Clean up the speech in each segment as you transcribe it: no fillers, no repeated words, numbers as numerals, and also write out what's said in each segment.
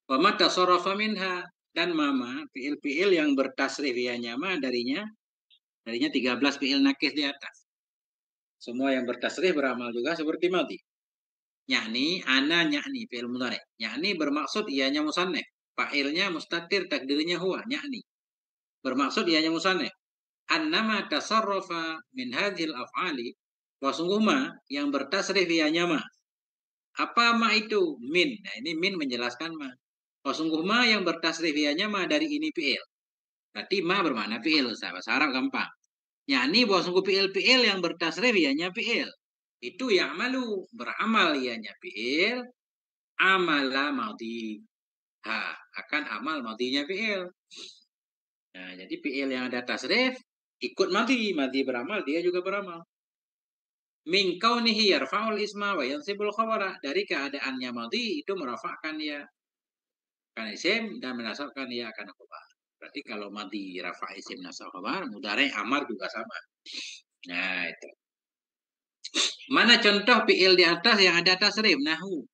Wa ma tasarrafa minha, dan mama fiil-fiil yang bertasrif ya nyama darinya 13 fiil nakis di atas. Semua yang bertasrif beramal juga seperti mati. Yakni ana yakni fiil mudhari. Yakni bermaksud ianya musannaf. Fa'ilnya mustatir, takdirnya huwa yakni. Bermaksud ianya musannaf. Annama tasarrafa min hadhil af'ali, wa sungguh ma yang bertasrif ianya ma. Apa ma itu? Min. Nah, ini min menjelaskan ma. Wa sungguh ma yang bertasrif ianya ma dari ini fiil. Berarti ma bermakna fiil, bahasa Arab gampang. Yakni bahwa sungguh fiil-fiil yang bertasrif ianya fiil. Itu ya'malu, beramal ianya fiil, amala madhi. Akan amal madhinya fiil. Nah, jadi fiil yang ada tasrif ikut madhi, madhi beramal, dia juga beramal. Min kaunihi yarfa'ul isma wa yansibul khabara, dari keadaannya madhi itu merafa'kan dia kan isim dan menasabkan dia akan khabar. Berarti kalau madhi rafa' isim nasab khabar, mudhari amar juga sama. Nah, itu. Mana contoh fiil di atas yang ada tasrif? Nahu.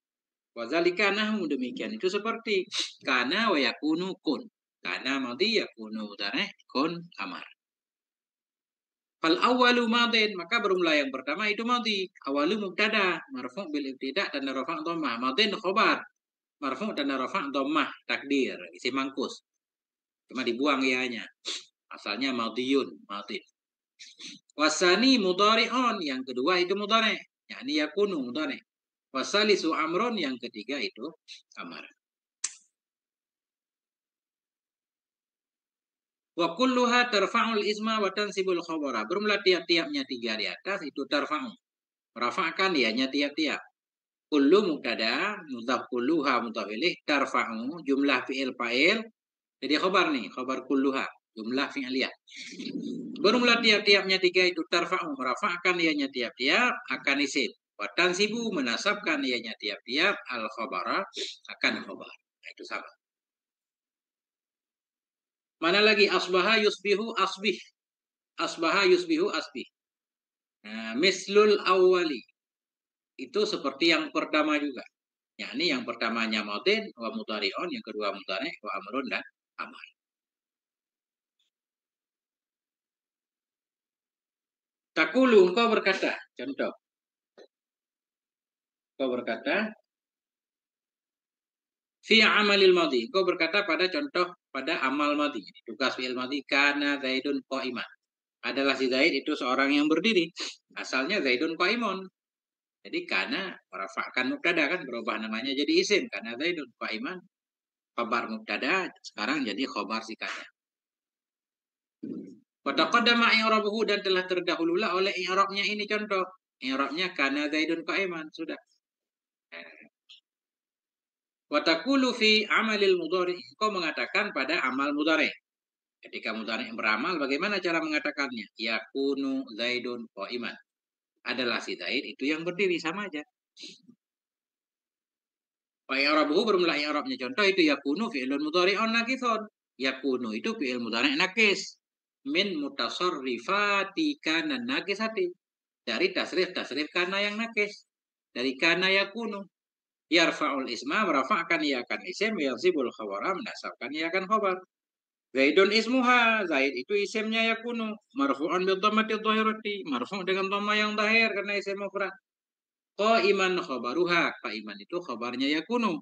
Wazalika nahu, demikian itu seperti kana wa yakunu kun. Kana madhi, yakunu mudhari, kun amar. Fal awalu madin, maka bermula yang pertama itu madhi. Awalu mubtada, marfu' bil ibtida' dan rafa' dhammah. Madin khobar, marfu' dan rafa' dhammah, takdir, isi mangkus. Cuma dibuang ianya. Asalnya madhiyun, madin. Wasani mudhari'un, yang kedua itu mudhari', yakni yakunu mudhari'. Wasalisu amrun, yang ketiga itu amar. Wa kulluha tarfa'ul isma wa tansibul khabara. Bermula tiap-tiapnya tiga di atas itu tarfa'u. Rafa'kan ianya tiap-tiap. Kullu mubtada, mudhaf kulluha mudhaf ilaih, tarfa'u jumlah fi'il fa'il. Jadi khabar nih, khabar kulluha, jumlah fi'liyah. Bermula tiap-tiapnya tiga itu tarfa'u, merafa'kan ianya tiap-tiap akan isim. Wa tansibu, menasabkan ianya tiap-tiap al khabara akan khabar. Nah, itu sama. Mana lagi? Asbaha yusbihu asbih. Asbaha yusbihu asbih. Nah, mislul awwali. Itu seperti yang pertama juga. Yakni yang pertamanya madin wa mudhari'un, yang kedua mudhari' wa amrun dan amar. Takulu, engkau berkata, contoh. Engkau berkata, fi amalil madhi. Engkau berkata pada contoh, pada amal madhi. Tugas fi'il madhi, kana zaidun qa'iman. Adalah si Zaid itu seorang yang berdiri. Asalnya zaidun qa'imun. Jadi kana merafa'kan mubtada kan, berubah namanya jadi isim. Kana zaidun qa'iman. Khabar mubtada, sekarang jadi khabar si kana. Wa taqaddama i'rabuhu, dan telah terdahululah oleh i'rabnya ini contoh. I'rabnya kana zaidun qa'iman, sudah. Wa taqulu fi amalil mudhari, kau mengatakan pada amal mudhari. Ketika mudhari beramal, bagaimana cara mengatakannya? Yakunu zaidun qa'iman. Adalah si Zaid itu yang berdiri, sama aja. Wa i'rabuhu, bermula i'rabnya contoh itu yakunu fi'lun mudhari'un nakithun. Yakunu itu fi'il mudhari' nakis. Min mutasarrifati kana nakisati. Dari tasrif kana yang nakis. Dari kana yakunu. Yarfa'ul isma, merafa'kan ia akan isim, yansibul khabara, menasabkan ia akan khabar. Zaidun ismuha, Zaid itu isimnya yakunu. Marfu'an bil dhammati dhahirati, marfu' dengan dhamma yang zahir karena isim mufrad. Qa'iman khabaruha, qa'iman itu khabarnya yakunu.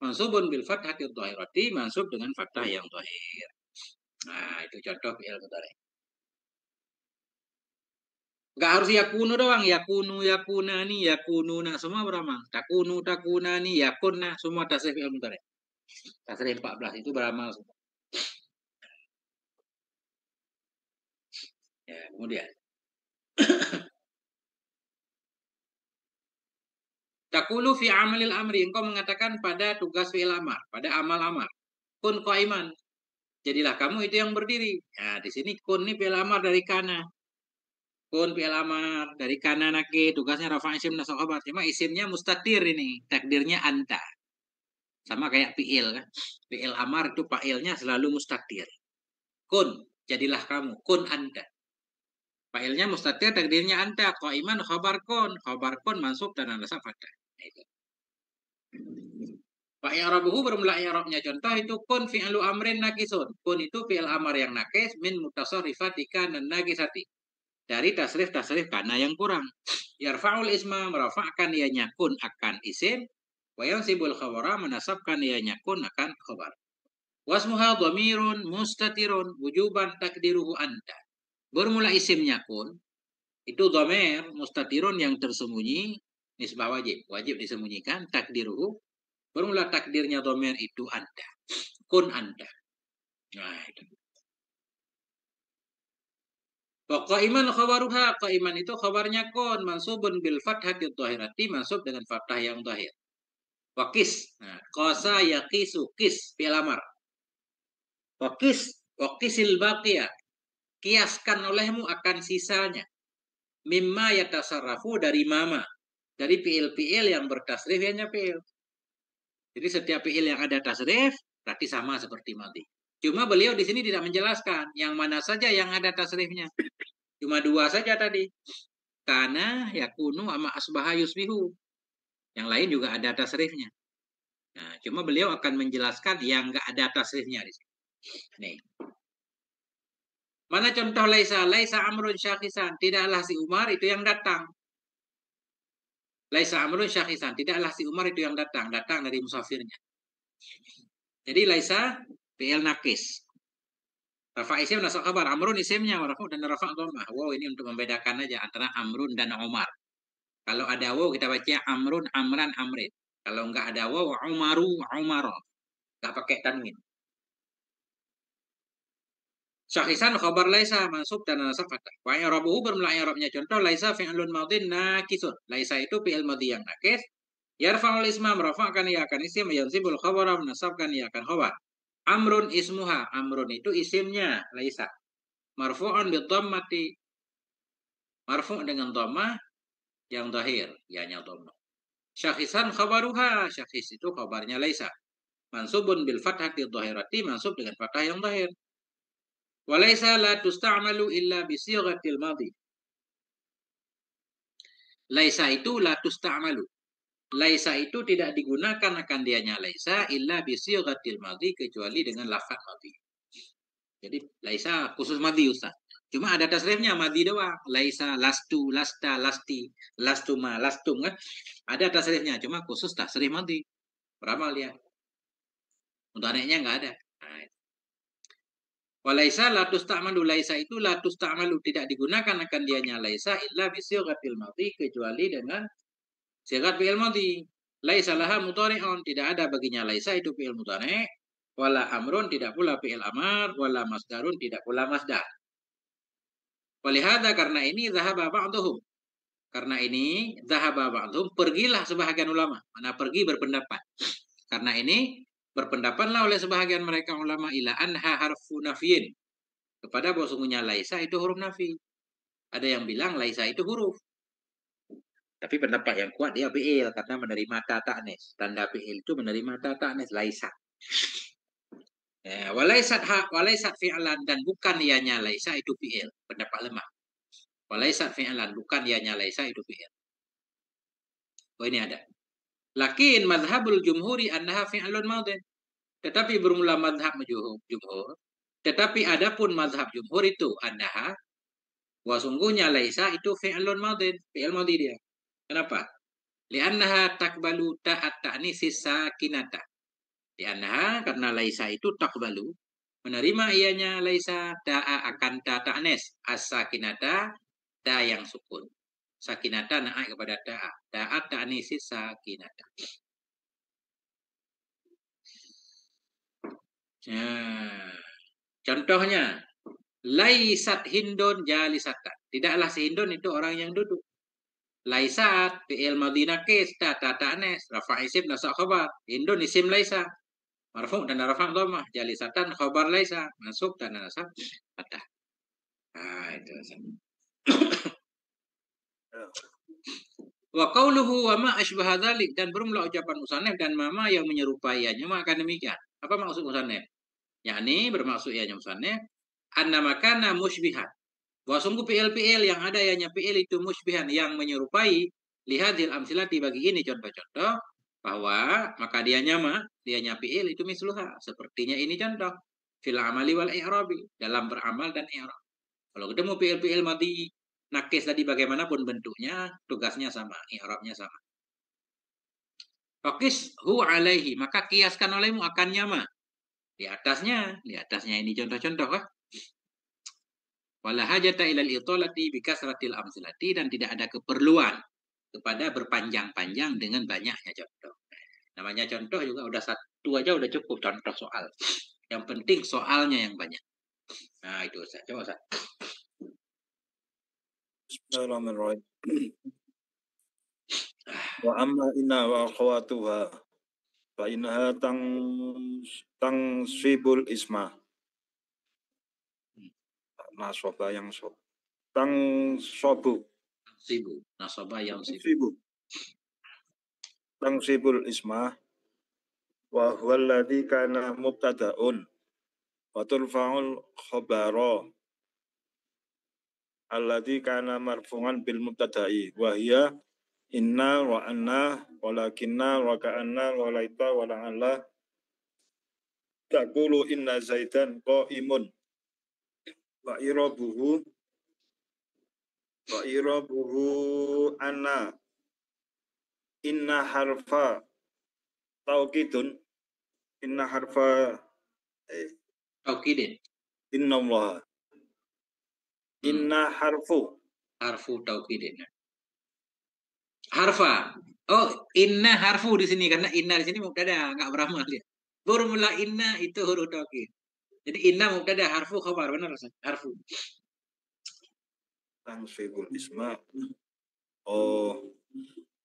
Mansubun bil fathati dhahirati, mansub dengan fathah yang zahir. Nah, itu contoh fi'il mudhari. Enggak harus yakunu doang, yakunu, yakunani, yakununa, semua beramal. Takunu, takunani, yakunna, semua tasrif fi'il mudhari. Tasrif 14 itu beramal semua. Ya, kemudian takulu fi amalil amri, engkau mengatakan pada tugas fi'il amar, pada amal amar. Kun qaiman, jadilah kamu itu yang berdiri. Nah, di sini kun ini fi'il amar dari kana. Kun fi'il amar dari kana naki, tugasnya rafa isim nasab khabar. Cuma isimnya mustatir ini, takdirnya anta. Sama kayak fi'il kan. Fi'il amar itu fa'ilnya selalu mustatir. Kun, jadilah kamu, kun anta. Fa'ilnya mustatir, takdirnya anta. Qaiman khabar kun mansub dan nasab fathah. Itu. Pak i'rabuhu bermula i'rabnya contoh itu kun fi'lu amrin nakisun. Kun itu fi'il amar yang nakis min mutasarrifati kana nakisati. Dari tasrif-tasrif kana yang kurang. Yarfa'ul isma merafa'kan ianya kun akan isim. Wa yansibul khabara menasabkan ianya kun akan khabar. Wasmuha dhamirun mustatirun wujuban takdiruhu anta. Bermula isimnya kun itu dhamir mustatirun yang tersembunyi nisbah wajib disembunyikan takdiruhu. Bermula takdirnya dhamir itu anda. Kun anda. Nah, itu. Qaiman khabaruha, qaiman itu khabarnya kun mansubun bil fathati dhahirati, mansub dengan fathah yang dhahir. Waqis. Nah, qasa yaqisu qis fi'il amar. Waqisil baqiyah. Kiaskan olehmu akan sisanya. Mimma yatasarrafu dari mama. Dari fi'il-fi'il yang bertasrif hanya fi'il. Jadi setiap fi'il yang ada tasrif berarti sama seperti madhi. Cuma beliau di sini tidak menjelaskan yang mana saja yang ada tasrifnya. Cuma dua saja tadi. Kana, yakunu, sama asbaha yusbihu. Yang lain juga ada tasrifnya. Nah, cuma beliau akan menjelaskan yang nggak ada tasrifnya di sini. Nih. Mana contoh laisa? Laisa amrun syakhisan. Tidaklah si Umar itu yang datang. Laisa amrun syakhisan. Tidaklah si Umar itu yang datang. Datang dari musafirnya. Jadi laisa fi'il nakis. Rafa isim nasab khabar. Amrun isimnya marfu dan rafa dhammah. Wow, ini untuk membedakan aja antara amrun dan Umar. Kalau ada wow kita baca amrun, amran, amrin. Kalau enggak ada wow, umaru, umaro. Enggak pakai tanwin. Syakhisan khabar laisa mansub dan nasab fathah. Wa i'rabuhu bermula i'rabnya contoh laisa fi'lun madhin nakisun. Laisa itu fi'il madhi yang nakis. Yarfa'ul isma merafa'kan ia akan isim, yansibul khabara menasabkan ia akan khabar. Amrun ismuha, amrun itu isimnya laisa. Marfu'un bi dhammati. Marfu' dengan dhammah yang zahir, ianya dhammah. Syakhisan khabaruha, syakhis itu khabarnya laisa. Mansubun bil fathati dhahirati, mansub dengan fathah yang zahir. Walaisa la tusta'malu illa bi sighatil madhi. Laisa itu la tusta'malu. Laisa itu tidak digunakan akan dianya laisa illa bi sighatil madhi, kecuali dengan lafaz madhi. Jadi laisa khusus madhi Ustaz. Cuma ada tasrifnya madhi doang. Laisa, lastu, lasta, lasti, lastuma, lastum kan. Ada tasrifnya, cuma khusus tasrif madhi. Beramal dia. Untuk anehnya enggak ada. Nah, walaisa la tusta'malu, laisa itu la tusta'malu tidak digunakan akan dianya laisa illa bi sighatil madhi, kecuali dengan sighat fi'il madhi. Laisa laha mudhari'un, tidak ada baginya laisa itu fi'il mudhari', wala amrun tidak pula fi'il amar, wala masdarun tidak pula masdar. Walihada karena ini zahaba ba'dhum. Karena ini zahaba ba'dhum, pergilah sebahagian ulama. Mana pergi berpendapat. Karena ini berpendapatlah oleh sebahagian mereka ulama ila anha harfu nafyin. Kepada bahwa sungguhnya laisa itu huruf nafi. Ada yang bilang laisa itu huruf. Tapi pendapat yang kuat dia fi'il karena menerima ta ta'nis. Tanda fi'il itu menerima ta ta'nis laisa. Walaisat fi'lan dan bukan ianya laisa itu fi'il. Pendapat lemah. Walaisat fi'lan bukan ianya laisa itu fi'il. Oh ini ada. Lakin madhabul jumhuri annaha fi'lun madhin. Tetapi bermula madhab jumhur. Tetapi adapun madhab jumhur itu annaha, wa sungguhnya laisa itu fi'lun madhin. Fi'il madhi dia. Kenapa? Li'annaha takbalu ta'at ta'nisis sakinata. Li'annaha karena laisa itu takbalu menerima ianya laisa ta'a akan ta ta'nis as-sakinata ta yang sukun. Sakinata naik kepada ta'a. Ta'at ta'nisis sakinata. Nah, contohnya laisat hindun jalisatan. Tidaklah si Hindun itu orang yang duduk. Laisat fi'il madhi nakis ta ta'nis rafa' isim nasab khabar. Hindun isim laisa. Marfu' dan rafa' dhammah, jalisatan khabar laisa, mansub dan nasab fathah. Nah, itu. Wa qauluhu wa ma asbaha dzalik, dan bermula ucapan musannif dan mama yang menyerupainya maka demikian. Apa maksud musannif? Yakni bermaksud ianya musannif anna makana musybihan. Bahwa sungguh fi'il-fi'il yang ada ianya fi'il itu musybihan yang menyerupai lihadil amsilati bagi ini contoh-contoh bahwa maka dianya fi'il itu misluha. Sepertinya ini contoh fil amali wal i'rabi, dalam beramal dan i'rab. Kalau ketemu fi'il madhi nakis tadi bagaimanapun bentuknya, tugasnya sama, i'rabnya sama. Fakis hu alaihi, maka kiaskan olehmu akannya ma. Di atasnya ini contoh-contoh kah? Wala hajata ilal italati bikasratil amsilati, dan tidak ada keperluan kepada berpanjang-panjang dengan banyaknya contoh. Namanya contoh juga udah satu aja udah cukup contoh soal. Yang penting soalnya yang banyak. Nah itu Ustaz. Coba Ustaz. Bismillahirrahmanirrahim. Wa amma inna wa akhwatuha fa innaha tangsibul isma. Nasoba yang sob. Tangsobu. Sibu. Nasabah yang sibu. Sibu. Tangsibul isma wa huwa alladhi kana mubtada'un wa turfa'ul khabara alladhi kana marfu'an bil mubtada'i wa hiya inna wa anna walakinna wa ka'anna wa laita wa la'alla taqulu inna zaidan qa'imun wa irabuhu anna inna harfa taukidun inna harfa Taukidin. inna Allah inna harfu taukidin. Harfa. Oh, inna harfu di sini karena inna di sini mubtada, enggak beramal dia. Formula inna itu huruf taukid. Jadi inna mubtada, harfu khabar, benar Ustaz? Harfu. tangsibul isma. Oh,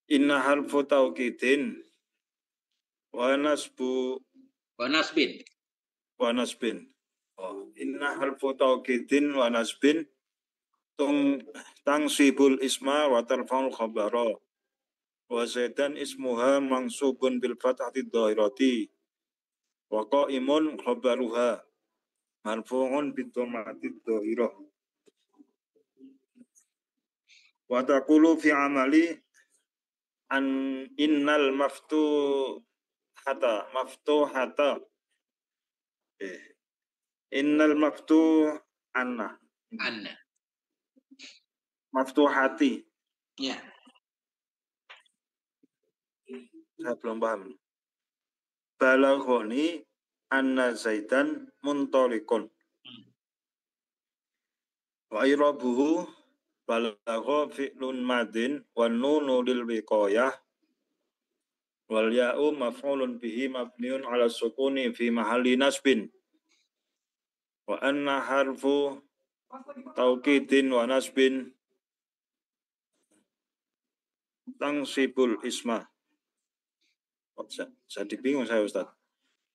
inna harfu taukidin wa nasbin. Oh, inna harfu taukidin wa nasbin tangsibul isma wa tarfa'ul khabara wa zaidan ismuha mansubun bil fathati dhahirati wa qa'imun khabaruha marfu'un bid dhammati dhahirah wa taqulu fi amali an innal maftuhata innal maftuhanna maftuhati. Ya. Saya belum paham. Balaghoni anna zaidan muntalikun. Wa irabuhu balagha fi'lun madin wa nunu lil wiqayah wal ya'u maf'ulun bihi mabniun ala sukuni fi mahalli nasbin. Wa anna harfu taukidin wa nasbin tangsibul isma. Jadi bingung saya Ustaz.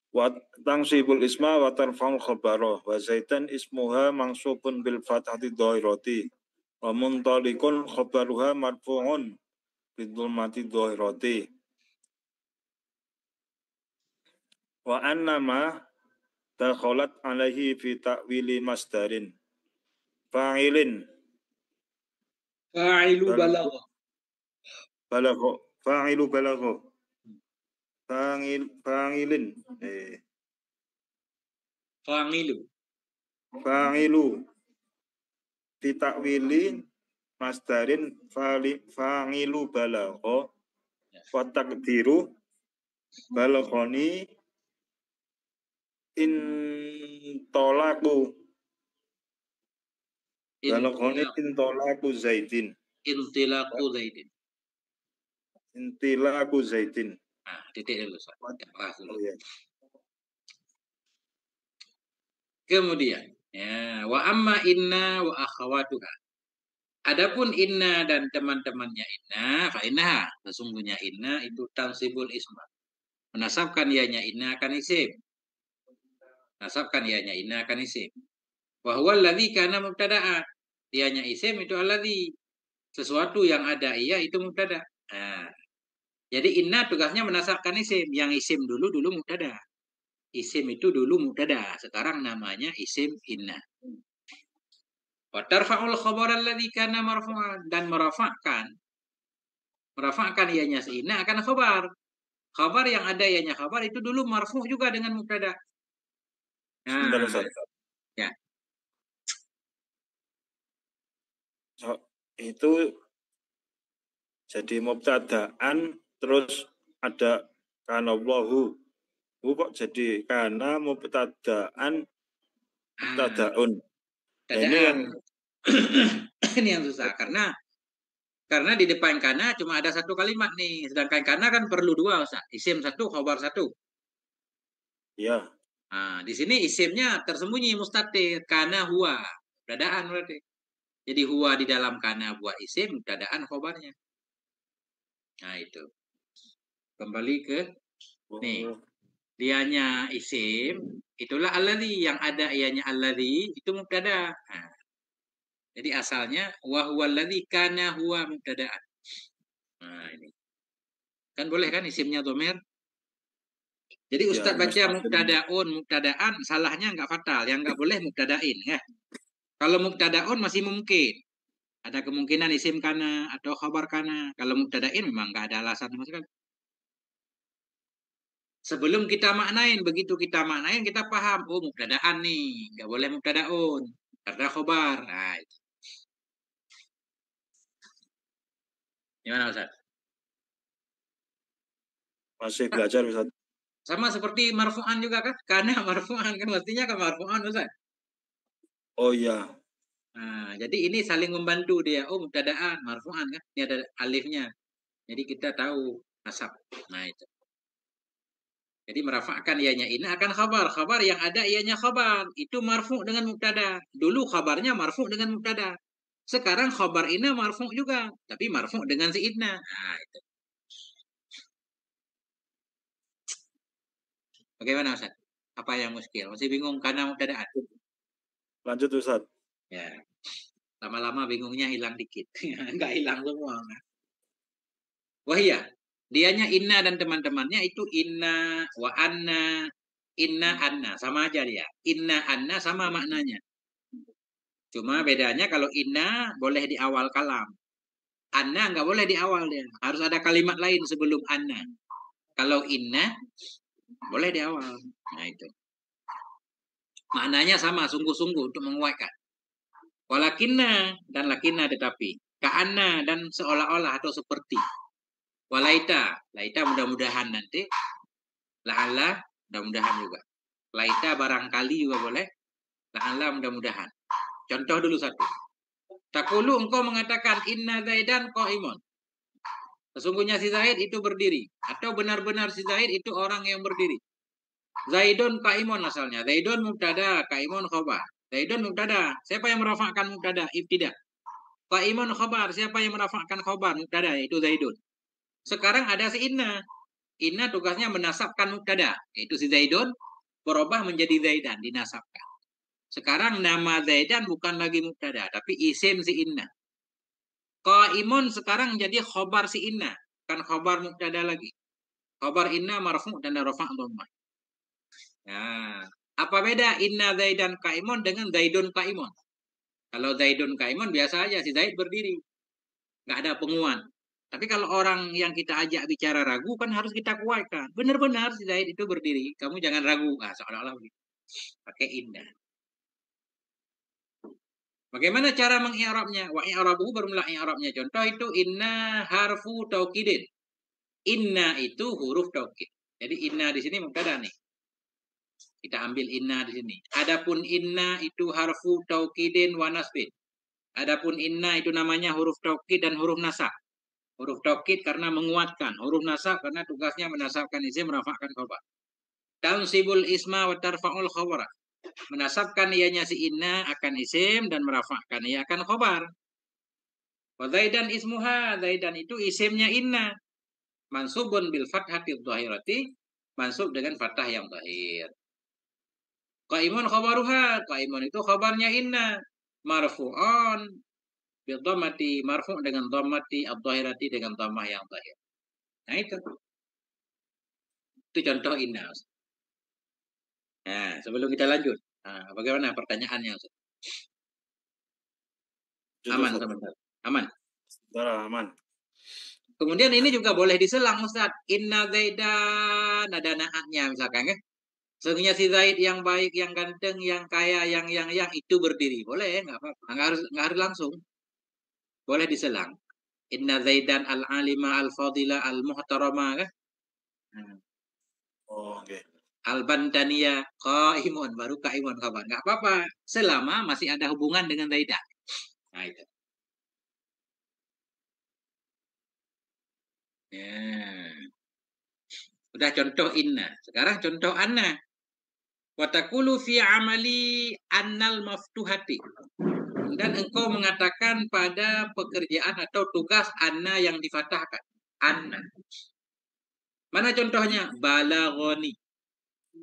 Wa tangsibul isma wa tarfa'ul khabara wa zaitan ismuha mansubun bil fathati dhahirati wa muntalikun khabaruha marfu'un bil dhammati dhahirati wa annama dakhalat alaihi fi ta'wili masdarin fa'ilin Fa'ilu balagha. Fa'ilu balagha. Fa'ilin. Fa'ilu. Fi ta'wili masdarin fa'ilu balagha wa taqdiru balaghani intolaku balaghani intolaku zaidin. Intilaku zaidin. Nah, titik dulu. Ya. Kemudian, ya, wa amma inna wa akhawatuha. Adapun inna dan teman-temannya inna, fa innaha, sesungguhnya inna itu tansibul isma. Menasabkan ianya inna akan isim. Nasabkan ianya inna akan isim. Wa huwa alladzi kana mubtada'a. Ianya isim itu alladzi. Sesuatu yang ada iya itu mubtada. Nah, jadi inna tugasnya menasabkan isim. Yang isim dulu mubtada. Isim itu dulu mubtada. Sekarang namanya isim inna. Wa tarfa'ul khabar alladzi kana marfu'an, dan merafa'kan ianya inna akan khabar. Khabar yang ada ianya khabar itu dulu marfu juga dengan mubtada. Sebentar Nah, Ustaz. ya. Itu jadi mubtadaan terus ada kana Allahu. Kok jadi kana mubtadaan mubtadaun. Nah, ini yang Ini yang susah karena di depan kana cuma ada satu kalimat nih, sedangkan kana kan perlu dua, Ustaz. Isim satu, khabar satu. ya Nah, di sini isimnya tersembunyi mustatir, kana huwa, mubtadaan berarti. Jadi huwa di dalam kana buat isim, mubtadaan khabarnya. Nah, itu. Kembali ke nih, oh, dianya isim, itulah alladzi, yang ada ianya alladzi itu mubtada. Nah, jadi asalnya wa huwa alladzi kana huwa mubtadaan. Nah, ini. Kan boleh kan isimnya dhamir? Jadi ya Ustadz baca mustaqil. mubtadaun, mubtadaan, salahnya nggak fatal. Yang nggak boleh mubtadain. Ya. Kalau mubtadaun masih mungkin. Ada kemungkinan isim kana atau khabar kana. Kalau mubtadain memang nggak ada alasan sama sekali. Sebelum kita maknain, begitu kita maknain, kita paham. Oh, mubtadaan nih. Nggak boleh mubtadaun. Karena khabar. Nah, itu. Gimana Ustaz? Masih belajar Ustaz. Sama seperti marfu'an juga kan? Karena marfu'an kan mestinya kan marfu'an Ustaz. Oh iya, Nah, jadi ini saling membantu dia. Oh, mubtadaan, marfu'an kan? Ini ada alifnya. Jadi kita tahu nasab. Nah, itu. Jadi merafakkan ianya ini akan khabar. Khabar yang ada ianya khabar. Itu marfu' dengan mubtada. Dulu khabarnya marfu' dengan mubtada. Sekarang khabar ina marfu' juga. Tapi marfu' dengan si inna. Nah, itu. Bagaimana Ustaz? Apa yang muskil? Masih bingung karena mubtadaan? lanjut Ustaz. Ya. Lama-lama bingungnya hilang dikit. Enggak hilang semua. Wah iya, dianya inna dan teman-temannya itu inna, wa anna, inna, anna. Sama aja dia. Inna, anna sama maknanya. Cuma bedanya kalau inna boleh di awal kalam. Anna nggak boleh di awal dia. Harus ada kalimat lain sebelum anna. Kalau inna boleh di awal. Nah itu. Maknanya sama, sungguh-sungguh untuk menguatkan. Walakinna dan lakinna tetapi. Ka'anna dan seolah-olah atau seperti. Walaita. Laita mudah-mudahan nanti. La'alla mudah-mudahan juga. Laita barangkali juga boleh. La'alla mudah-mudahan. Contoh dulu satu. Takulu engkau mengatakan inna zaidan qa'imun. Sesungguhnya si Zaid itu berdiri. Atau benar-benar si Zaid itu orang yang berdiri. Zaidun qa'imun asalnya. Zaidun mubtada, qa'imun khabar. Zaidun mubtada. Siapa yang merafakkan mubtada? Ibtida. Qa'imun khabar. Siapa yang merafakkan khabar? Mubtada, yaitu Zaidun. Sekarang ada si Inna. Inna tugasnya menasabkan mubtada, yaitu si Zaidun berubah menjadi Zaidan, dinasabkan. Sekarang nama Zaidan bukan lagi mubtada, tapi isim si Inna. Qaimun sekarang jadi khobar si Inna, kan khobar mubtada lagi. Khobar Inna marfu dan rafa' dhammah. Nah, apa beda Inna Zaidan Qaimun dengan Zaidun Qaimun? Kalau Zaidun Qaimun biasa aja si Zaid berdiri, nggak ada penguat. Tapi kalau orang yang kita ajak bicara ragu kan harus kita kuatkan. Benar-benar si Zaid itu berdiri. Kamu jangan ragu. Ah, seolah-olah begitu. Pakai indah. Bagaimana cara mengi'rabnya? Wa i'rabuhu bermula i'rabnya. Contoh itu inna harfu taukidin. Inna itu huruf taukid. Jadi inna di sini mubtada nih. Kita ambil inna di sini. Adapun inna itu harfu taukidin wa nasbin. Adapun inna itu namanya huruf taukid dan huruf nasab. Huruf taukid karena menguatkan, huruf nasab karena tugasnya menasabkan isim, merafakkan khabar. Tansibul isma wa tarfa'ul khabara. Menasabkan ianya si inna akan isim dan merafakkan ia akan khabar. Wa zaidan ismuha, zaidan itu isimnya inna. Mansubun bil fathati dhahirati, mansub dengan fathah yang zahir. Qaimun khabaruha, qaimun itu khabarnya inna. Marfu'on bil dhammati, marfu' dengan dhammati ad-dhahirati dengan dhammah yang zahir. Nah itu. Itu contoh inna. Nah, sebelum kita lanjut. Nah, bagaimana pertanyaannya? Lanjut Aman, Ustaz. teman-teman. Aman. Salah, aman. Kemudian ini juga boleh diselang Ustaz. Inna Zaidan, ada naatnya misalkan ya. Sesungguhnya si Zaid yang baik, yang ganteng, yang kaya, yang itu berdiri. Boleh, nggak apa-apa. Nggak harus langsung. Boleh diselang. Inna Zaidan al-alima al-fadila al-muhtarama kan? Oh, oke. Al-Bandania qaimun, baru qaimun kabar. Nggak apa-apa. Selama masih ada hubungan dengan Zaidan. Nah itu. Ya. Udah contoh inna. Sekarang contoh anna. Watakulu fi amali annal maftuhati. Dan engkau mengatakan pada pekerjaan atau tugas anna yang difatahkan. Anna. Mana contohnya? Balagoni.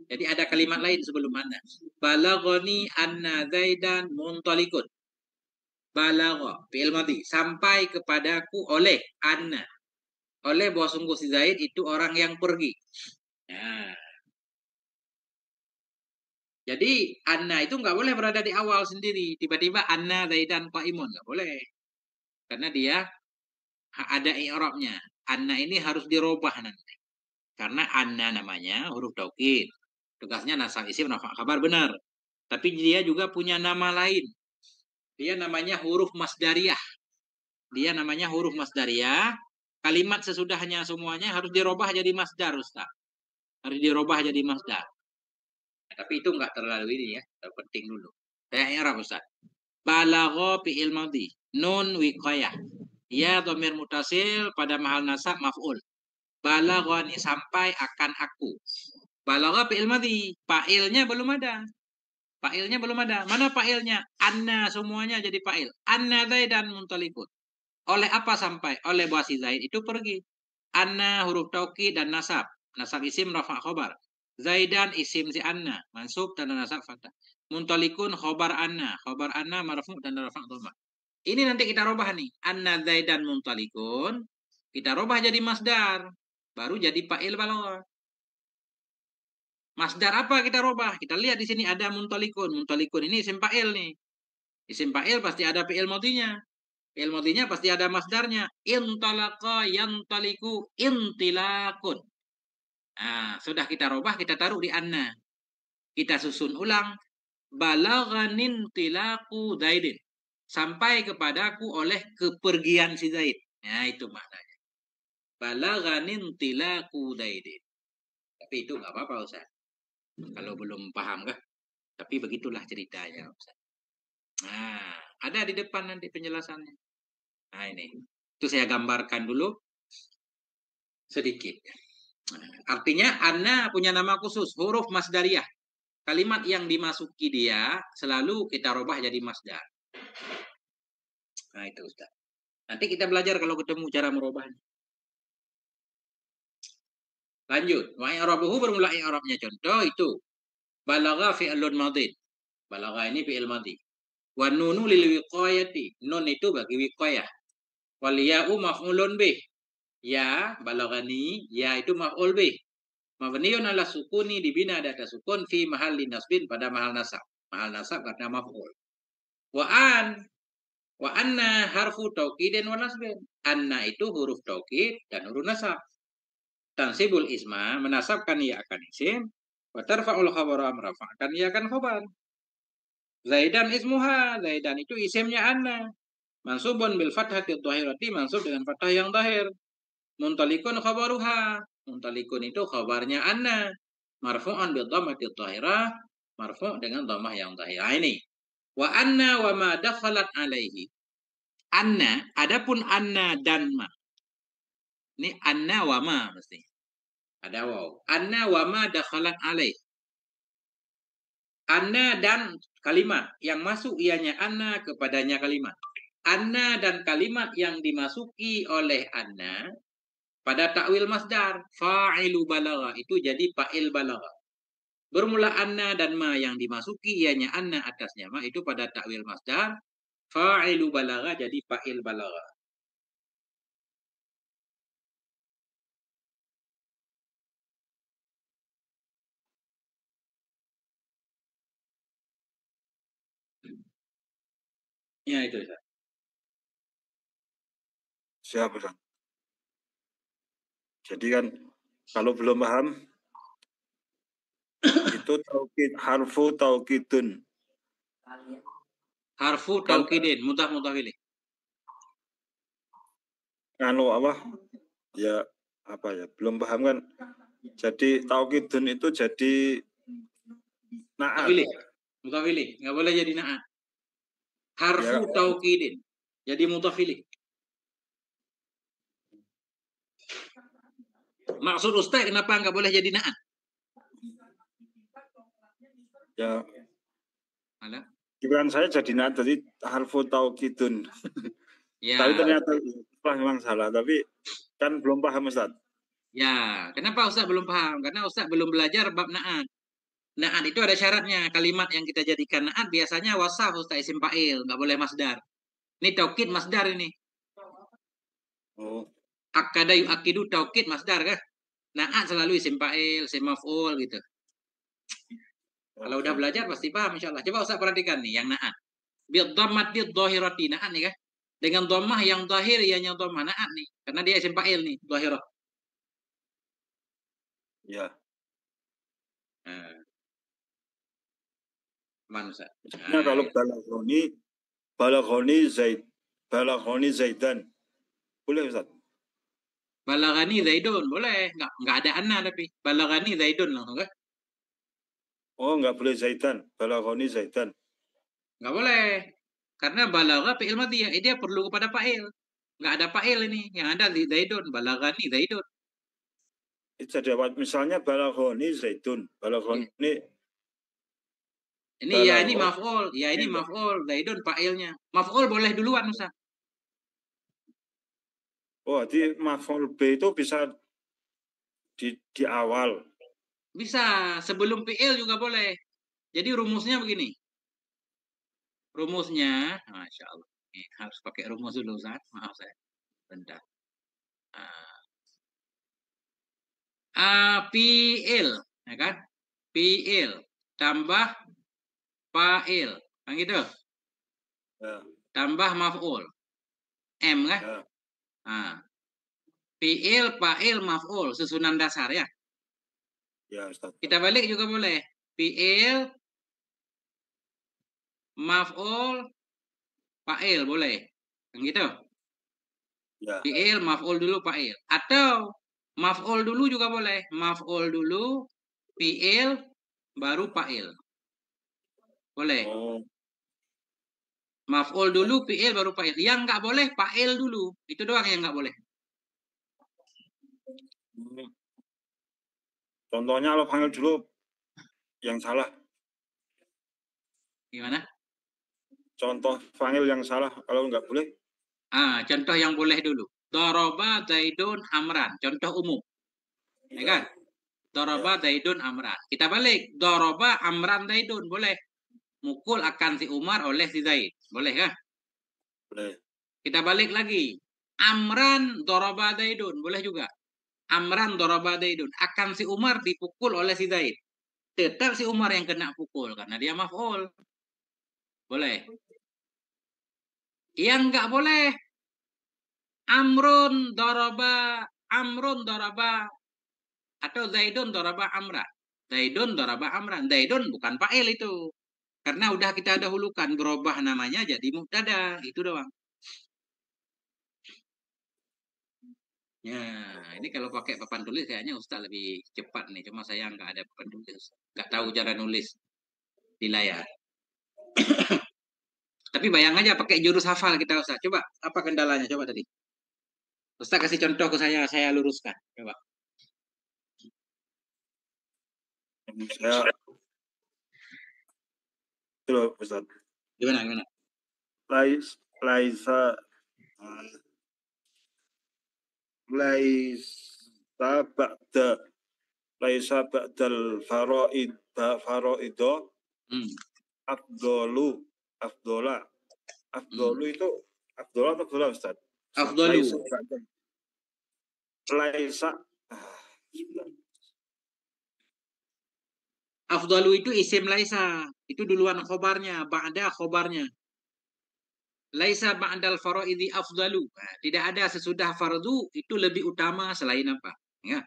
Jadi ada kalimat lain sebelum anna. Balagoni anna zaidan muntalikun. Balagha. Fi'il madhi. Sampai kepadaku oleh anna. Oleh bahwa sungguh si Zaid itu orang yang pergi. Nah, jadi anna itu nggak boleh berada di awal sendiri. Tiba-tiba anna zaidan qaimun. Nggak boleh. Karena dia ada i'rabnya. Anna ini harus dirubah nanti. Karena anna namanya huruf taukid. Tugasnya nasab isim rafa kabar benar. Tapi dia juga punya nama lain. Dia namanya huruf masdariyah. Dia namanya huruf masdariyah. Kalimat sesudahnya semuanya harus dirubah jadi masdar, Ustaz. Harus dirubah jadi masdar. Nah, tapi itu nggak terlalu ini ya. Penting dulu. Saya i'rab, Ustaz. Balagha fi'il madhi. Nun wiqayah. Ya dhamir mutasil pada mahal nasab maf'ul. Balaghani sampai akan aku. Balagha fi'il madhi. Fa'ilnya belum ada. Fa'ilnya belum ada. Mana fa'ilnya? Anna semuanya jadi fa'il. Anna Zaidan muntalikun. Oleh apa sampai? Oleh bahasa Zaid itu pergi. Anna huruf taukid dan nasab. Nasab isim rafa khobar. Zaidan isim si Anna. Mansub dan nasab fathah. Muntalikun khobar Anna. Khobar Anna marfu dan rafa dhamma. Ini nanti kita robah nih. Anna Zaidan muntalikun. Kita robah jadi masdar. Baru jadi fa'il balagha. Masdar apa kita robah? Kita lihat di sini ada muntalikun. Muntalikun ini isim fa'il nih. Isim fa'il pasti ada fi'il madhinya. Fi'il madhinya pasti ada masdarnya. Intalaqa yantaliku intilakun. Nah, sudah kita robah, kita taruh di anna. Kita susun ulang. Balaghanin tilaku Zaidin. Sampai kepadaku oleh kepergian si Zaid. Nah, itu maknanya. Balaghanin tilaku Zaidin. Tapi itu nggak apa-apa, Ustaz. Kalau belum paham kah? Tapi begitulah ceritanya, Ustaz. Nah, ada di depan nanti penjelasannya. Nah, ini. Itu saya gambarkan dulu sedikit. Artinya anna punya nama khusus, huruf masdariyah. Kalimat yang dimasuki dia selalu kita robah jadi masdar. Nah, itu Ustaz. Nanti kita belajar kalau ketemu cara merubahnya. Lanjut. Wa i'rabuhu bermula i'rabnya. Contoh itu. Balagha fi'lun madhin. Balagha ini fi'il madhi. Wa nunu lil wiqayati. Nun itu bagi wiqayah. Wal ya'u maf'ulun bih. Ya, balaghani, ya itu maf'ul bih. Mabniun ala sukuni dibina ada sukun fi mahalli nasbin pada mahal nasab. Mahal nasab karena maf'ul. Wa an wa anna harfu taukidin wa nasbin. Anna itu huruf taukid dan huruf nasab. Tansibul isma menasabkan ia akan isim. Wa tarfa'ul khabara merafa'kan ia akan khabar. Zaidan ismuha. Zaidan itu isimnya anna. Mansubun bil fathati dhahirati, mansub dengan fathah yang zahir. Muntalikun khabaruha. Muntalikun itu khabarnya anna. Marfu'an bil dhammati dhahirah. Marfu' dengan dhammah yang zahirah. Ini. Wa anna wa ma dakhalat alaihi. Anna, adapun anna dan ma. Ini anna wa ma mesti. Ada waw. Anna wa ma dakhalat alaihi. Anna dan kalimat yang masuk ianya anna kepadanya kalimat. Anna dan kalimat yang dimasuki oleh anna pada takwil masdar fa'ilu balagha itu jadi fa'il balagha. Bermula anna dan ma yang dimasuki ianya anna atasnya ma itu pada takwil masdar fa'ilu balagha jadi fa'il balagha. Ya itu. Siap, Ustaz. Jadi kan kalau belum paham itu taukid harfu taukidun. Harfu Kan taukidin, mutah ilih. anu apa? Ya apa ya? Belum paham kan? Jadi taukidun itu jadi naat. Mutah ilih, nggak boleh jadi naat. Harfu Ya, taukidin, jadi mutah ilih. Maksud Ustaz kenapa nggak boleh jadi naat? ya. Ada? Pikiran saya jadi naat jadi harfu taukidun. Ya. Tapi ternyata memang salah. Tapi kan belum paham Ustaz. Ya, kenapa Ustaz belum paham? Karena Ustaz belum belajar bab naat. Naat itu ada syaratnya. Kalimat yang kita jadikan naat biasanya wasaf Ustaz, isim fa'il, nggak boleh masdar. Ini taukid masdar ini. Oh. Akada yu'akidu taukid masdar kan? Naat selalu isim fa'il, isim maf'ul gitu. Kalau udah belajar pasti paham insyaallah. Coba Ustaz perhatikan nih yang naat. Bidhammati dhahirati naat nih kan? Dengan dhammah yang zahir yang dhammah naat nih. Karena dia isim fa'il nih, dhahirah. Ya. Mana Ustaz? Nah, kalau balaghoni zaidan. Boleh Ustaz? Balaghani Zaidun boleh, nggak ada anna tapi balaghani Zaidun langsung kan? Oh, nggak boleh zaidan. Balaghoni zaidan. Nggak boleh. Karena balagha fi'il madhi, dia perlu kepada fa'il. Nggak ada fa'il ini, yang ada Zaidun, balaghani Zaidun. Itu jadi apa? Misalnya balaghoni zaidun. Balaghoni Ini ya ini maf'ul, Zaidun fa'ilnya. Maf'ul boleh duluan Ustaz. Oh, jadi maf'ul B itu bisa di awal. Bisa, sebelum fi'il juga boleh. Jadi rumusnya begini. Rumusnya, Masya Allah. Ini harus pakai rumus dulu Ustaz. Maaf saya. Bentar. Fi'il, ya kan? Fi'il tambah fa'il, kan gitu? Ya. Tambah maf'ul. M kan? Ya. Nah, fi'il, fa'il, maf'ul, susunan dasar ya. Ya, Ustaz. Kita balik juga boleh. Fi'il, maf'ul, fa'il boleh. Kan gitu? Ya. Fi'il, maf'ul dulu, fa'il. Atau maf'ul dulu juga boleh. Maf'ul dulu, fi'il, baru fa'il. Boleh. Oh. Maf'ul dulu, fi'il baru fa'il. Yang nggak boleh fa'il dulu. Itu doang yang nggak boleh. Contohnya kalau panggil dulu yang salah. Gimana? Contoh panggil yang salah kalau nggak boleh. Contoh yang boleh dulu. Doroba Zaidun Amran. Contoh umum. Ya kan? Doroba Zaidun Amran. Kita balik. Doroba Amran Zaidun. Boleh. Mukul akan si Umar oleh si Zaid. Boleh kan? Boleh. Kita balik lagi. Amran Doroba Zaidun. Boleh juga. Amran Doroba Zaidun. Akan si Umar dipukul oleh si Zaid. Tetap si Umar yang kena pukul. Karena dia maf'ul. Boleh. Yang nggak boleh. Amrun Doroba atau Zaidun Doraba Amran. Zaidun Doraba Amran. Zaidun bukan fa'il itu. Karena udah kita dahulukan berubah namanya jadi mubtada. Itu doang. Ya, ini kalau pakai papan tulis kayaknya Ustaz lebih cepat nih. Cuma saya nggak ada papan tulis. Nggak tahu cara nulis di layar. Tapi bayang aja pakai jurus hafal kita Ustaz. Coba, apa kendalanya? Coba tadi. Ustaz kasih contoh ke saya luruskan. Coba. Saya Coba Ustaz. Gimana? Laisa ba'dal faraido afdola itu afdola atau afdola Ustaz? Afdolu. Laisa Afdalu itu isim laisa. Itu duluan khobarnya, ba'da khobarnya. Laisa ba'dal faraidhi afdalu. Nah, tidak ada sesudah fardu itu lebih utama selain apa? Ya.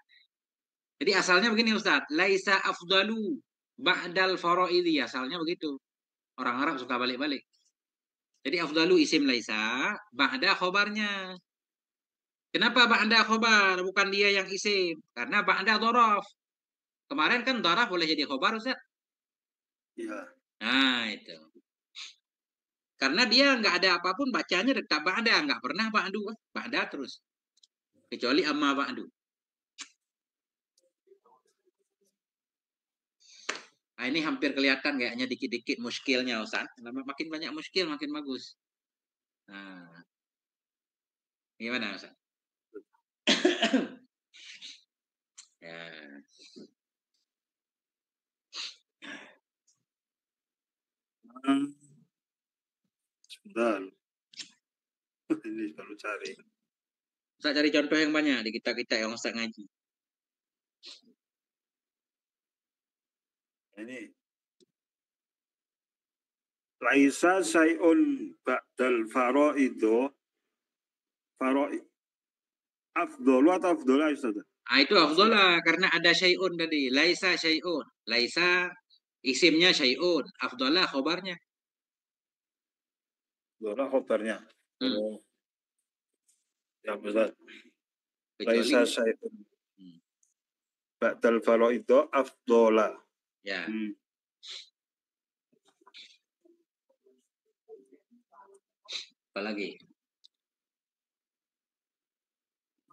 Jadi asalnya begini Ustaz, laisa afdalu ba'dal faraidi, asalnya begitu. Orang Arab suka balik-balik. Jadi afdalu isim laisa, ba'da khobarnya. Kenapa ba'da khobar, bukan dia yang isim? Karena ba'da dhorof. Kemarin kan dhorof boleh jadi khobar Ustaz. Iya. Nah itu. Karena dia nggak ada apapun bacanya dekat ba'da, nggak pernah ba'du, ba'da terus. Kecuali amma ba'du. Nah, ini hampir kelihatan kayaknya dikit-dikit muskilnya Ustaz. Makin banyak muskil makin bagus. Nah, gimana Ustaz? Ya. Sebentar. Ini baru cari. Ustaz cari contoh yang banyak di kita-kita yang Ustaz ngaji. Ini. Laisa syai'un ba'dal faraido. Afdolu atau afdola Ustaz? Ah itu afdola karena ada syai'un tadi. Laisa syai'un. Laisa isimnya syai'un. Afdola khobarnya. Afdola khobarnya. Oh. Ya Ustaz. Kecuali Laisa syai'un ba'dal faraido afdola. ya. Apalagi?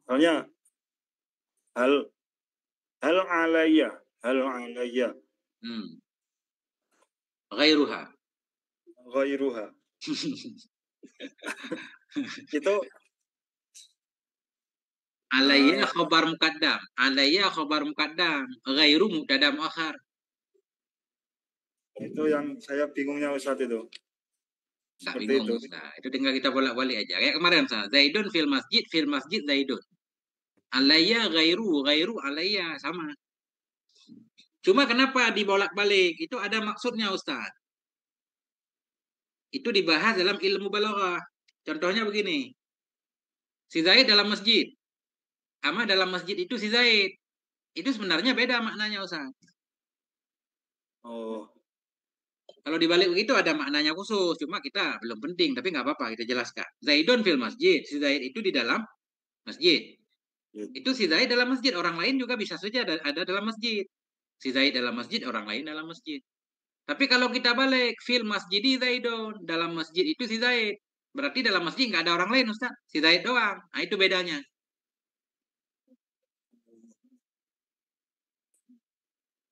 Soalnya hal alayya. Ghairuha. Itu Alayya khobar muqaddam. Alayya khobar muqaddam. Ghairu mubtada muakhar. itu yang saya bingungnya Ustaz itu. Nggak Seperti bingung itu. Ustaz. Itu tinggal kita bolak-balik aja. Kayak kemarin Ustaz. Zaidun fil masjid Zaidun. Alayya ghairu alayya sama. Cuma kenapa dibolak-balik? Itu ada maksudnya Ustaz. Itu dibahas dalam ilmu balaghah. Contohnya begini. Si Zaid dalam masjid. Ama dalam masjid itu si Zaid. Itu sebenarnya beda maknanya Ustaz. Oh. Kalau dibalik begitu ada maknanya khusus. Cuma kita belum penting. Tapi nggak apa-apa kita jelaskan. Zaidun fil masjid. Si Zaid itu di dalam masjid. Itu si Zaid dalam masjid. Orang lain juga bisa saja ada dalam masjid. Si Zaid dalam masjid, orang lain dalam masjid. Tapi kalau kita balik, fil masjidi Zaidun. Dalam masjid itu si Zaid. Berarti dalam masjid nggak ada orang lain Ustaz. Si Zaid doang. Nah itu bedanya.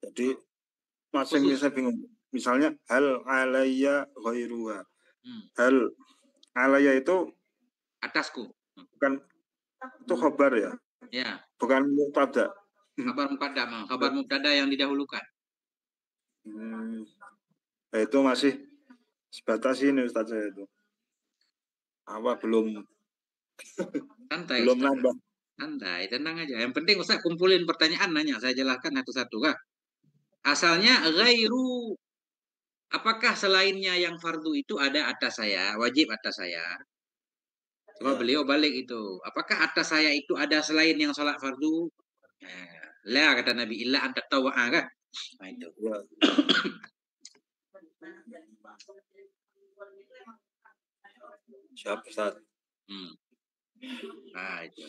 Jadi masing bisa bingung. Misalnya hal alayya ghairuha. Hal alayya itu Atasku. Bukan itu khabar ya? Ya. Bukan mubtada. Khabar muqaddam, khabar mubtada yang didahulukan. Itu masih sebatas ini Ustaz saya itu. Apa belum Santai. Belum nambah. Santai, tenang aja. Yang penting Ustaz kumpulin pertanyaan nanya, saya jelaskan satu-satu kah? Asalnya ghairu. Apakah selainnya yang fardu itu ada atas saya, wajib atas saya? Coba beliau balik itu. Apakah atas saya itu ada selain yang sholat fardu? La kata Nabi illa anta tawa'a kan? Nah itu. Siap Ustaz. Nah itu.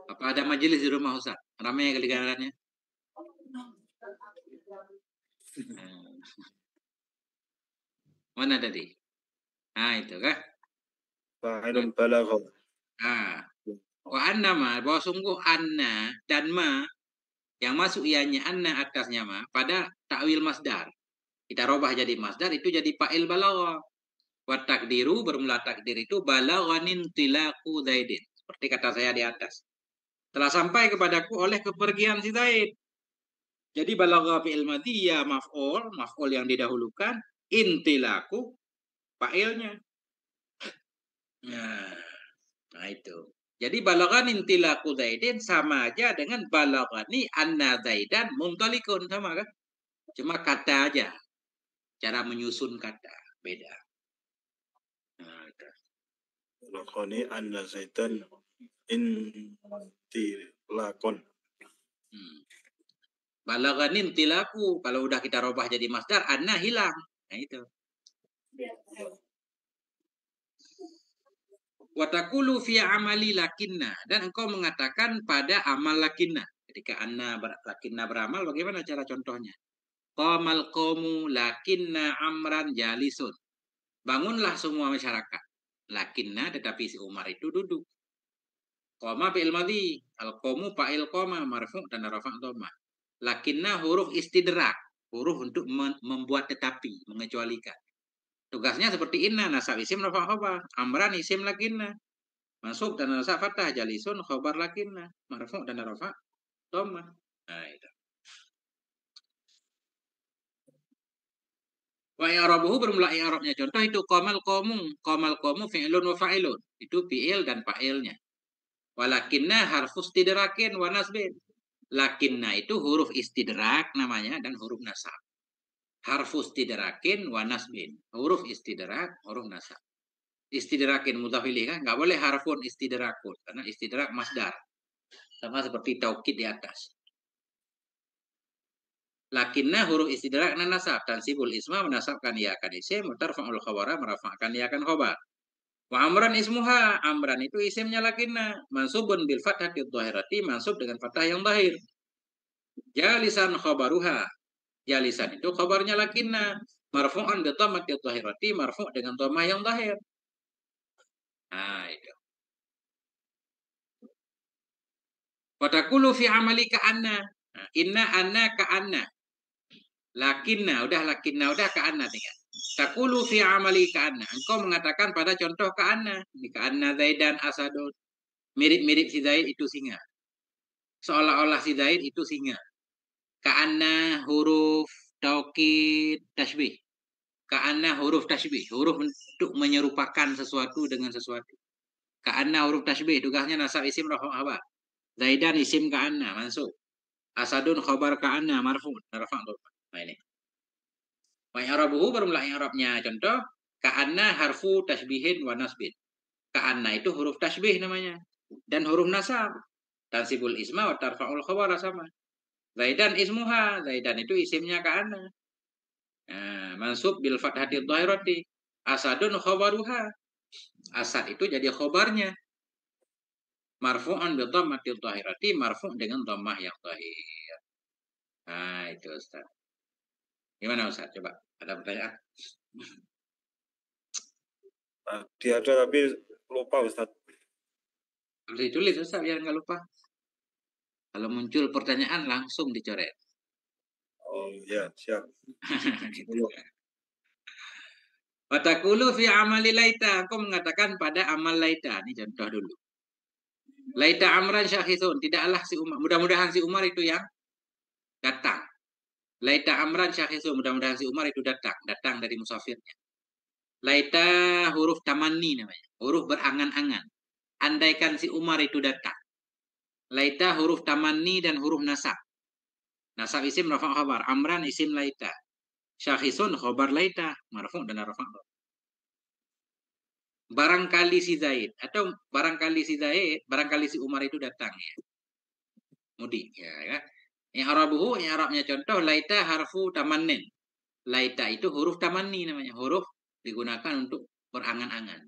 Apa ada majelis di rumah Ustaz? Ramai kedengarannya? Mana tadi? Nah itu kah? Fa'ilun balagha. Wa anna ma, bahwa sungguh anna dan ma yang masuk ianya anna atasnya ma pada takwil masdar. Kita robah jadi masdar itu jadi fa'il balagha. Wa takdiru bermula takdir itu balaghanin tilaku Zaidin. Seperti kata saya di atas. Telah sampai kepadaku oleh kepergian si Zaid. Jadi balagha fi'il madhi ya maf'ul yang didahulukan, intilaku fa'ilnya. Nah itu. Jadi balaghan intilaku Zaidin sama aja dengan balaghani anna Zaidan mumtalikun, sama kan? Cuma kata aja. Cara menyusun kata beda. Nah, Lakoni anna Zaidan intilakon. Balaganin tilaku, kalau udah kita robah jadi masdar, anna hilang. Nah itu. Watakulu fi amali lakinna, dan engkau mengatakan pada amal lakinna. Ketika anna lakinna beramal, bagaimana cara contohnya? Qamal qawmu lakinna amran jalisun. Bangunlah semua masyarakat. Lakinna, tetapi si Umar itu duduk. Qama fi'il madhi, al-qawmu fa'il qama, marfu' dan rafa' dhamma. Lakinna huruf istidrak, huruf untuk membuat tetapi, mengecualikan. Tugasnya seperti inna, nasab isim rafa' khabar, amran isim lakinna, mansub dan nasab fathah, jalisun khabar lakinna, marfu' dan rafa' dhamma. Nah, itu. Wa i'rabuhu bermula i'rabnya. Contoh itu qamal qawmu fi'lun wa fa'ilun. Itu fi'il dan fa'ilnya. Walakinna harfus istidrakin wa nasbin. Lakinna itu huruf istidrak namanya dan huruf nasab. Harfus istidrakin wa nasbin. Huruf istidrak, huruf nasab. Istidrakin mudhaf ilaih kan? Nggak boleh harfun istidrakun. Karena istidrak masdar. Sama seperti taukid di atas. Lakinna huruf istidrak dan nasab. Tansibul isma menasabkan iakan isim. Mutarfa'ul khabara merafa'kan iakan khabar. Wa amran ismuha, amran itu isimnya lakinna, mansubun bil fathati dhahirati, mansub dengan fathah yang zahir. Jalisan khabaruha, jalisan itu khabarnya lakinna, marfu'an bi dhammati dhahirati, marfu' dengan dhammah yang zahir. Nah, itu. Wa taqulu fi amali ka'anna, inna anna ka'anna. Lakinna, udah ka'anna tinggal. Taqulu fi amali ka'anna, engkau mengatakan pada contoh ka'anna, ka'anna Zaidan asadun. Mirip-mirip si Zaid itu singa. Seolah-olah si Zaid itu singa. Ka'anna huruf taukid tasbih. Ka'anna huruf tasbih. Huruf untuk menyerupakan sesuatu dengan sesuatu. Ka'anna huruf tasbih. Tugasnya nasab isim rafa' khabar. Zaidan isim ka'anna mansub. Asadun khabar ka'anna marfu'. Rafa' dhamma. Nah ini. Wa i'rabuhu bermula i'rabnya. Contoh. Ka'anna harfu tasbihin wa nasbin. Ka'anna itu huruf tasbih namanya. Dan huruf nasab. Tansibul isma wa tarfa'ul khabar sama. Zaidan ismuha, Zaidan itu isimnya ka'anna. Nah, mansub bil fathati dhahirati. Asadun khabaruha. Asad itu jadi khabarnya. Marfu'an bi dhammati dhahirati, marfu' dengan dhammah yang dhahir. Nah, itu Ustaz. Gimana Ustaz? Coba, ada pertanyaan? Tadi ada tapi lupa Ustaz. Harus ditulis Ustaz biar nggak lupa. Kalau muncul pertanyaan langsung dicoret. Oh ya, siap. Watakulu fi amali laita. Aku mengatakan pada amal laita. Ini contoh dulu. Laita amran syakhithun. Tidaklah si Umar. Mudah-mudahan si Umar itu yang datang. Laita amran syakhithun. Mudah-mudahan si Umar itu datang. Datang dari musafirnya. Laita huruf tamanni namanya. Huruf berangan-angan. Andaikan si Umar itu datang. Laita huruf tamanni dan huruf nasab. Nasab isim rafa' khabar. Amran isim laita. Syakhisun khabar laita. Marfu' dan rafa'. Barangkali si Zaid. Atau barangkali si Zaid. Barangkali si Umar itu datang. Ya. Mudik. Ya. I'rabuhu, i'rabnya contoh. Laita harfu tamannin. Laita itu huruf tamanni namanya. Huruf digunakan untuk berangan-angan.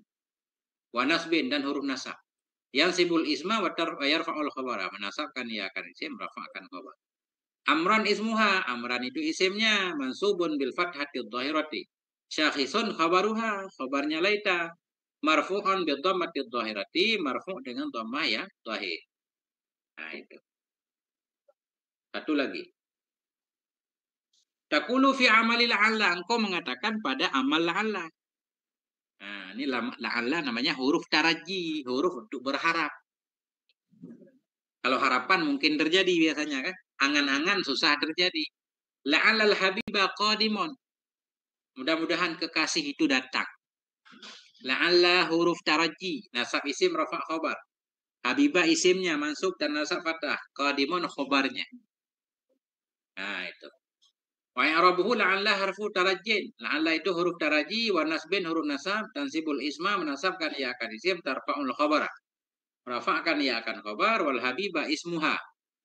Wa nasbin dan huruf nasab. Yang sibul isma wa yarfa'ul khabara. Menasabkan ya akan isim, rafa'kan khabar. Amran ismuha. Amran itu isimnya. Mansubun bil fathati dhahirati. Syakhisun khabaruha. Khabarnya laita. Marfu'an bil dhammati dhahirati. Marfu' dengan dhammah ya dhahir. Nah itu. Satu lagi. Taqulu fi amali la'alla. Engkau mengatakan pada amal la'alla. Nah, ini la'alla namanya huruf taraji, huruf untuk berharap. Kalau harapan mungkin terjadi biasanya kan. Angan-angan susah terjadi. La'allal habiba qadimun. Mudah-mudahan kekasih itu datang. La'alla huruf taraji, nasab isim rafa' khabar. Habibah isimnya mansub dan nasab fathah. Qadimun khabarnya. Nah, itu. Wa i'rabuhu la'alla harfu tarajjin. La'alla itu huruf taraji, wa nasbin huruf nasab, tansibul isma menasabkan ia akan isim, tarfa'ul khabara. Rafa'kan ia akan khabar, wal habiba ismuha.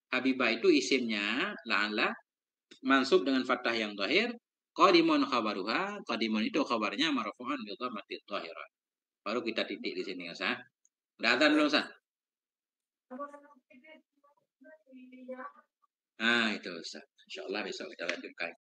Habibah itu isimnya, la'alla, mansub dengan fathah yang zahir, qadimun khabaruha, qadimun itu khabarnya marfu'an bi dhammatil dhahirah. Baru kita titik di sini, Ustaz. Udah azan belum, Ustaz? Nah, itu Ustaz. Insyaallah besok kita lanjutkan.